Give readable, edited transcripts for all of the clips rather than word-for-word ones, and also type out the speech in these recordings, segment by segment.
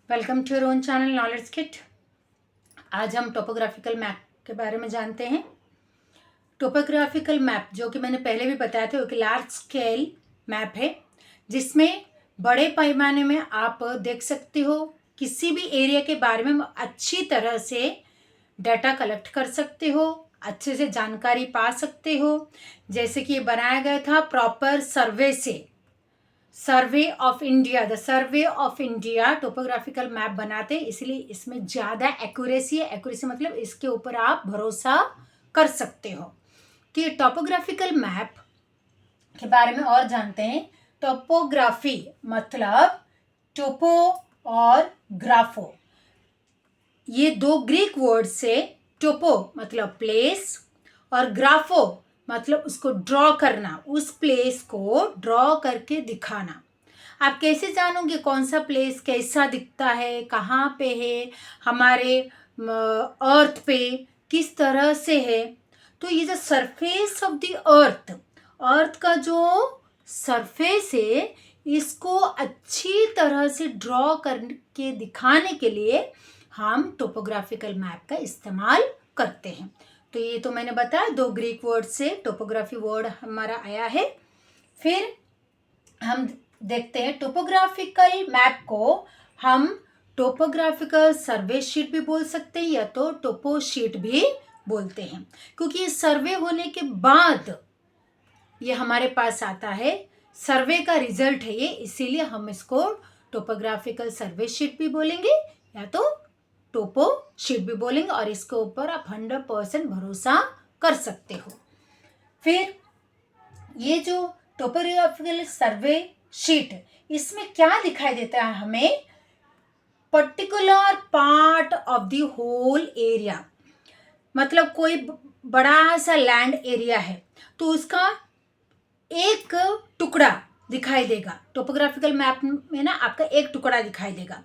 Welcome to your own channel knowledge kit. आज हम topographical map के बारे में जानते हैं। टोपोग्राफिकल मैप जो कि मैंने पहले भी बताया था, एक लार्ज स्केल मैप है जिसमें बड़े पैमाने में आप देख सकते हो, किसी भी एरिया के बारे में अच्छी तरह से डाटा कलेक्ट कर सकते हो, अच्छे से जानकारी पा सकते हो। जैसे कि ये बनाया गया था प्रॉपर सर्वे से, survey of India, the survey of India topographical map बनाते हैं, इसलिए इसमें ज़्यादा एक्यूरेसी है। एक्यूरेसी मतलब इसके ऊपर आप भरोसा कर सकते हो। कि टोपोग्राफिकल मैप के बारे में और जानते हैं। टोपोग्राफी मतलब टोपो और ग्राफो, ये दो ग्रीक वर्ड से, टोपो मतलब प्लेस और ग्राफो मतलब उसको ड्रॉ करना, उस प्लेस को ड्रॉ करके दिखाना। आप कैसे जानोगे कौन सा प्लेस कैसा दिखता है, कहाँ पे है, हमारे अर्थ पे किस तरह से है। तो ये जो सरफेस ऑफ द अर्थ, अर्थ का जो सरफेस है, इसको अच्छी तरह से ड्रॉ करके दिखाने के लिए हम टोपोग्राफिकल मैप का इस्तेमाल करते हैं। तो ये तो मैंने बताया, दो ग्रीक वर्ड से टोपोग्राफी वर्ड हमारा आया है। फिर हम देखते हैं टोपोग्राफिकल मैप को हम टोपोग्राफिकल सर्वे शीट भी बोल सकते हैं या तो टोपो शीट भी बोलते हैं, क्योंकि ये सर्वे होने के बाद ये हमारे पास आता है, सर्वे का रिजल्ट है ये, इसीलिए हम इसको टोपोग्राफिकल सर्वे शीट भी बोलेंगे या तो टोपो शीट भी बोलेंगे, और इसके ऊपर आप 100% भरोसा कर सकते हो। फिर ये जो टोपोग्राफिकल सर्वे शीट, इसमें क्या दिखाई देता है हमें, particular part of the whole area. मतलब कोई बड़ा सा लैंड एरिया है तो उसका एक टुकड़ा दिखाई देगा। टोपोग्राफिकल मैप में ना आपका एक टुकड़ा दिखाई देगा,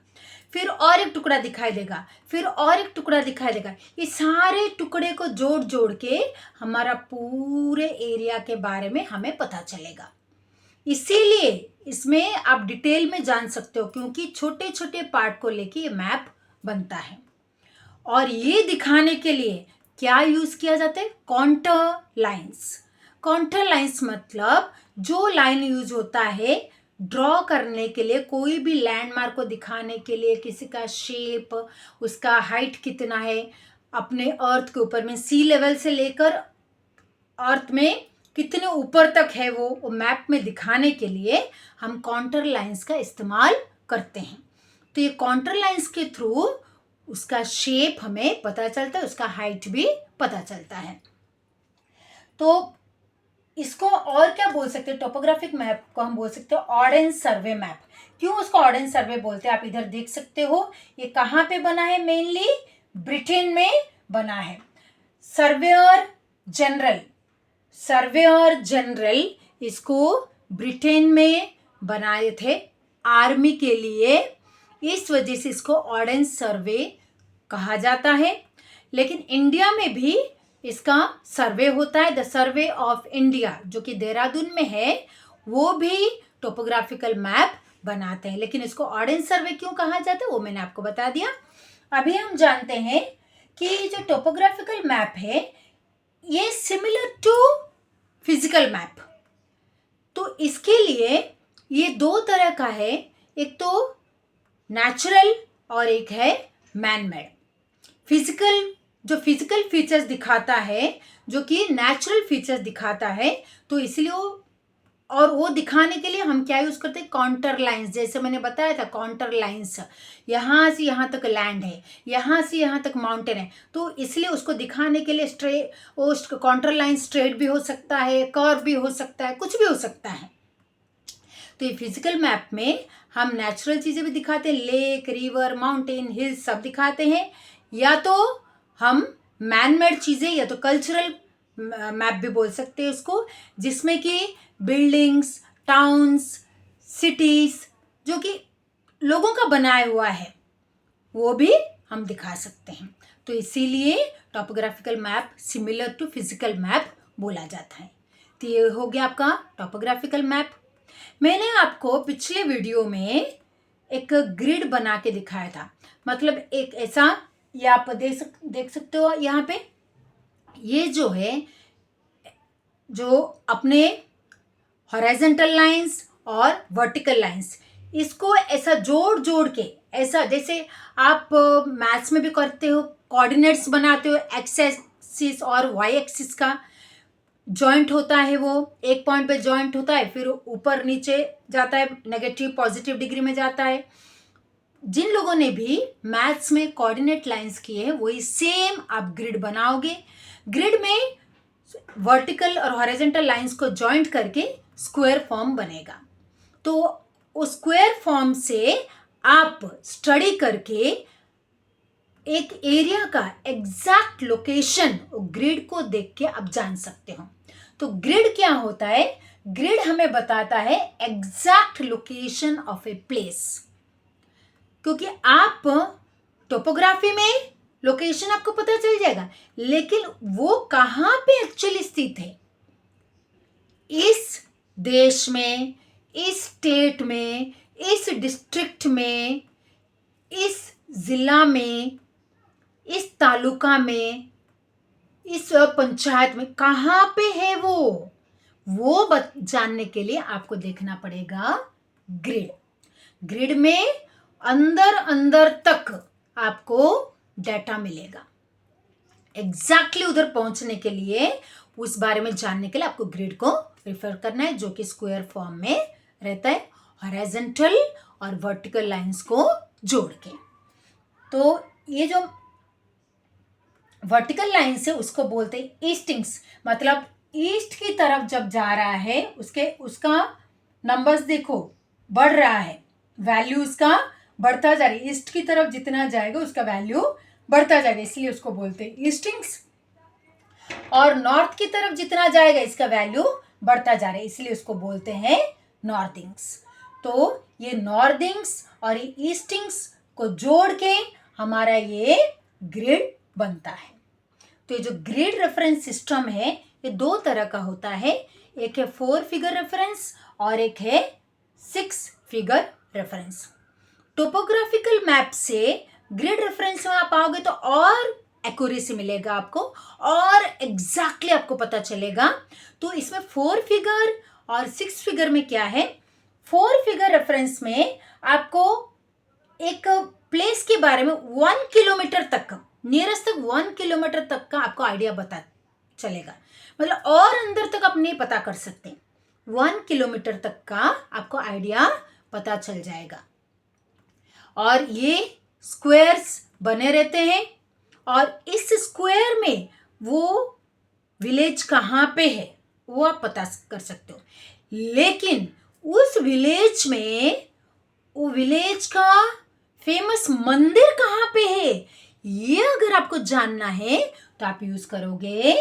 फिर और एक टुकड़ा दिखाई देगा, फिर और एक टुकड़ा दिखाई देगा। ये सारे टुकड़े को जोड़ जोड़ के हमारा पूरे एरिया के बारे में हमें पता चलेगा। इसीलिए इसमें आप डिटेल में जान सकते हो, क्योंकि छोटे छोटे पार्ट को लेके ये मैप बनता है। और ये दिखाने के लिए क्या यूज किया जाता है, कॉन्टर लाइंस। कॉन्टर लाइंस मतलब जो लाइन यूज होता है ड्रॉ करने के लिए, कोई भी लैंडमार्क को दिखाने के लिए, किसी का शेप, उसका हाइट कितना है अपने अर्थ के ऊपर में, सी लेवल से लेकर अर्थ में कितने ऊपर तक है वो मैप में दिखाने के लिए हम कॉन्टर लाइंस का इस्तेमाल करते हैं। तो ये कॉन्टर लाइंस के थ्रू उसका शेप हमें पता चलता है, उसका हाइट भी पता चलता है। तो इसको और क्या बोल सकते हैं, टोपोग्राफिक मैप को हम बोल सकते हैं ऑर्डेंस सर्वे मैप। क्यों उसको ऑर्डेंस सर्वे बोलते हैं, आप इधर देख सकते हो। ये कहाँ पे बना है, मेनली ब्रिटेन में बना है। सर्वेयर जनरल, सर्वेयर जनरल इसको ब्रिटेन में बनाए थे आर्मी के लिए, इस वजह से इसको ऑर्डेंस सर्वे कहा जाता है। लेकिन इंडिया में भी इसका सर्वे होता है, द सर्वे ऑफ इंडिया जो कि देहरादून में है, वो भी टोपोग्राफिकल मैप बनाते हैं। लेकिन इसको ऑर्डेंस सर्वे क्यों कहा जाता है वो मैंने आपको बता दिया। अभी हम जानते हैं कि जो टोपोग्राफिकल मैप है ये सिमिलर टू फिजिकल मैप। तो इसके लिए ये दो तरह का है, एक तो नेचुरल और एक है मैन मेड। फिजिकल जो फिजिकल फीचर्स दिखाता है, जो कि नेचुरल फीचर्स दिखाता है, तो इसलिए वो दिखाने के लिए हम क्या यूज करते हैं, काउंटर लाइंस। जैसे मैंने बताया था काउंटर लाइंस, यहाँ से यहाँ तक लैंड है, यहाँ से यहाँ तक माउंटेन है, तो इसलिए उसको दिखाने के लिए काउंटर लाइन स्ट्रेट भी हो सकता है, कर्व भी हो सकता है, कुछ भी हो सकता है। तो ये फिजिकल मैप में हम नेचुरल चीजें भी दिखाते हैं, लेक, रिवर, माउंटेन, हिल्स सब दिखाते हैं, या तो हम मैन मेड चीजें, या तो कल्चरल मैप भी बोल सकते हैं उसको, जिसमें कि बिल्डिंग्स, टाउन्स, सिटीज जो कि लोगों का बनाया हुआ है वो भी हम दिखा सकते हैं। तो इसीलिए topographical map similar to physical map बोला जाता है। तो ये हो गया आपका टोपोग्राफिकल मैप। मैंने आपको पिछले वीडियो में एक ग्रिड बना के दिखाया था। मतलब एक ऐसा, ये आप देख सकते हो यहाँ पे, ये जो है जो अपने हॉरिजॉन्टल लाइंस और वर्टिकल लाइंस, इसको ऐसा जोड़ जोड़ के, ऐसा जैसे आप मैथ्स में भी करते हो, कोऑर्डिनेट्स बनाते हो, एक्स एक्सिस और वाई एक्सिस का जॉइंट होता है, वो एक पॉइंट पे जॉइंट होता है, फिर ऊपर नीचे जाता है, नेगेटिव पॉजिटिव डिग्री में जाता है। जिन लोगों ने भी मैथ्स में कोऑर्डिनेट लाइंस किए हैं वही सेम आप ग्रिड बनाओगे। ग्रिड में वर्टिकल और हॉरिजॉन्टल लाइंस को जॉइंट करके स्क्वायर फॉर्म बनेगा। तो उस स्क्वायर फॉर्म से आप स्टडी करके एक एरिया का एग्जैक्ट लोकेशन ग्रिड को देख के आप जान सकते हो। तो ग्रिड क्या होता है? ग्रिड हमें बताता है exact location of a place, क्योंकि आप टोपोग्राफी में लोकेशन आपको पता चल जाएगा, लेकिन वो कहाँ पे एक्चुअली स्थित है, इस देश में, इस स्टेट में, इस डिस्ट्रिक्ट में, इस जिला में, इस तालुका में, इस पंचायत में कहाँ पे है वो जानने के लिए आपको देखना पड़ेगा ग्रिड। ग्रिड में अंदर अंदर तक आपको डाटा मिलेगा। एग्जैक्टली उधर पहुंचने के लिए, उस बारे में जानने के लिए आपको ग्रिड को रिफर करना है, जो कि स्क्वायर फॉर्म में रहता है, हॉरिजॉन्टल और वर्टिकल लाइंस को जोड़ के। तो ये जो वर्टिकल लाइंस है उसको बोलते हैं ईस्टिंग्स, मतलब ईस्ट की तरफ जब जा रहा है उसका नंबर्स देखो बढ़ रहा है, वैल्यू उसका बढ़ता जा रहा है, ईस्ट की तरफ जितना जाएगा उसका वैल्यू बढ़ता जाएगा, इसलिए उसको बोलते हैं ईस्टिंग्स। और नॉर्थ की तरफ जितना जाएगा इसका वैल्यू बढ़ता जा रहा है, इसलिए उसको बोलते हैं नॉर्थिंग्स। तो ये नॉर्थिंग्स और ये ईस्टिंग्स को जोड़ के हमारा ये ग्रिड बनता है। तो ये जो ग्रिड रेफरेंस सिस्टम है ये दो तरह का होता है, एक है 4 फिगर रेफरेंस और एक है 6 फिगर रेफरेंस। टोपोग्राफिकल मैप से ग्रिड रेफरेंस में आप आओगे तो और एक्यूरेसी मिलेगा आपको, और एग्जैक्टली आपको पता चलेगा। तो इसमें 4 फिगर और 6 फिगर में क्या है, 4 फिगर रेफरेंस में आपको एक प्लेस के बारे में 1 किलोमीटर तक का, नियरेस्ट तक 1 किलोमीटर तक का आपको आइडिया पता चलेगा, मतलब और अंदर तक आप नहीं पता कर सकते, 1 किलोमीटर तक का आपको आइडिया पता चल जाएगा। और ये स्क्वायर्स बने रहते हैं, और इस स्क्वायर में वो विलेज कहाँ पे है वो आप पता कर सकते हो, लेकिन उस विलेज में वो विलेज का फेमस मंदिर कहाँ पे है ये अगर आपको जानना है तो आप यूज करोगे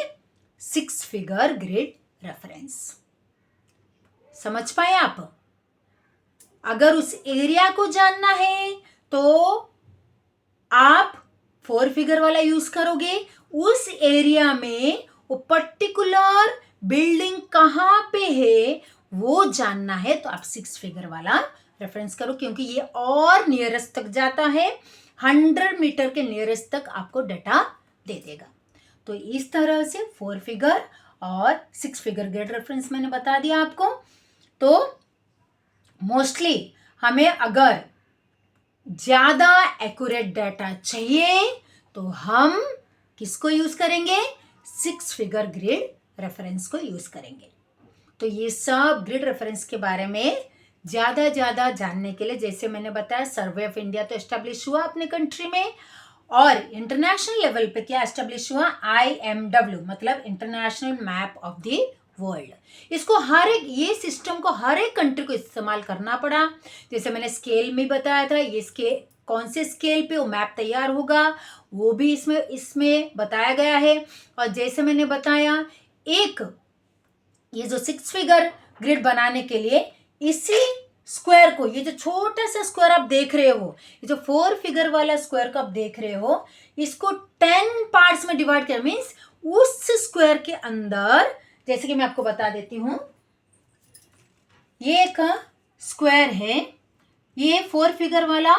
6 फिगर ग्रिड रेफरेंस। समझ पाए आप? अगर उस एरिया को जानना है तो आप 4 फिगर वाला यूज करोगे, उस एरिया में वो पर्टिकुलर बिल्डिंग कहाँ पे है वो जानना है तो आप 6 फिगर वाला रेफरेंस करो, क्योंकि ये और नियरेस्ट तक जाता है, 100 मीटर के नियरेस्ट तक आपको डाटा दे देगा। तो इस तरह से 4 फिगर और 6 फिगर ग्रिड रेफरेंस मैंने बता दिया आपको। तो मोस्टली हमें अगर ज़्यादा एक्यूरेट डाटा चाहिए तो हम किसको यूज़ करेंगे, 6 फिगर ग्रिड रेफरेंस को यूज़ करेंगे। तो ये सब ग्रिड रेफरेंस के बारे में ज़्यादा जानने के लिए, जैसे मैंने बताया, सर्वे ऑफ इंडिया तो एस्टेब्लिश हुआ अपने कंट्री में, और इंटरनेशनल लेवल पे क्या एस्टेब्लिश हुआ, IMW, मतलब international map of the world. इसको हर एक, ये सिस्टम को हर एक कंट्री को इस्तेमाल करना पड़ा। जैसे मैंने स्केल में बताया था, ये स्केल कौन से स्केल पे वो मैप तैयार होगा वो भी इसमें बताया गया है। और जैसे मैंने बताया, एक ये जो 6 फिगर ग्रिड बनाने के लिए इसी स्क्वायर को, ये जो छोटा सा स्क्वायर आप देख रहे हो, ये जो 4 फिगर वाला स्क्वायर को आप देख रहे हो, इसको 10 पार्ट्स में डिवाइड कर, मीन्स उस स्क्वायर के अंदर, जैसे कि मैं आपको बता देती हूं, ये एक स्क्वायर है, ये 4 फिगर वाला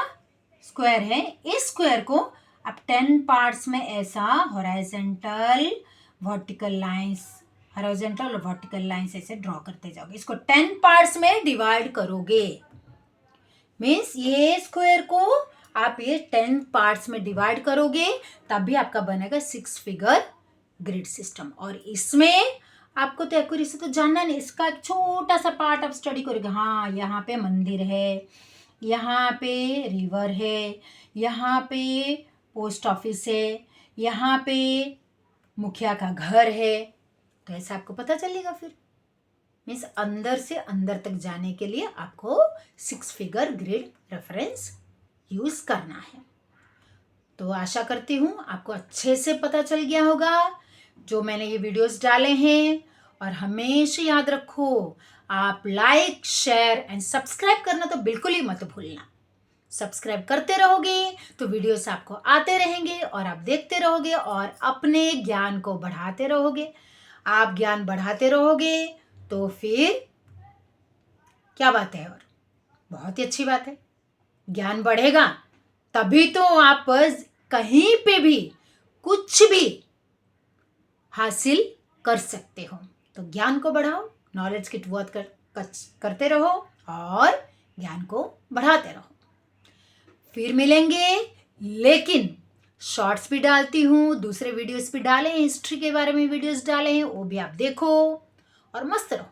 स्क्वायर है। इस स्क्वायर को आप 10 पार्ट्स में ऐसा हॉरिजॉन्टल वर्टिकल लाइंस, हॉरिजॉन्टल और वर्टिकल लाइंस ऐसे ड्रॉ करते जाओगे। इसको 10 पार्ट्स में डिवाइड करोगे। मीन्स ये स्क्वायर को आप ये 10 पार्ट्स में डिवाइड करोगे, तभी आपका बनेगा 6 फिगर ग्रिड सिस्टम। और इसमें आपको तो एक्यूरेसी तो जानना नहीं, इसका एक छोटा सा पार्ट आप स्टडी करोगे। हाँ, यहाँ पे मंदिर है, यहाँ पे रिवर है, यहाँ पे पोस्ट ऑफिस है, यहाँ पे मुखिया का घर है, तो ऐसा आपको पता चलेगा। फिर मीन्स अंदर से अंदर तक जाने के लिए आपको 6 फिगर ग्रिड रेफरेंस यूज करना है। तो आशा करती हूँ आपको अच्छे से पता चल गया होगा जो मैंने ये वीडियोस डाले हैं। और हमेशा याद रखो, आप लाइक, शेयर एंड सब्सक्राइब करना तो बिल्कुल ही मत भूलना। सब्सक्राइब करते रहोगे तो वीडियोस आपको आते रहेंगे और आप देखते रहोगे और अपने ज्ञान को बढ़ाते रहोगे। आप ज्ञान बढ़ाते रहोगे तो फिर क्या बात है, और बहुत ही अच्छी बात है। ज्ञान बढ़ेगा तभी तो आप कहीं पे भी कुछ भी हासिल कर सकते हो। तो ज्ञान को बढ़ाओ, नॉलेज किट वर्क करते रहो और ज्ञान को बढ़ाते रहो। फिर मिलेंगे, लेकिन शॉर्ट्स भी डालती हूँ, दूसरे वीडियोस भी डाले हैं, हिस्ट्री के बारे में वीडियोस डाले हैं, वो भी आप देखो और मस्त रहो।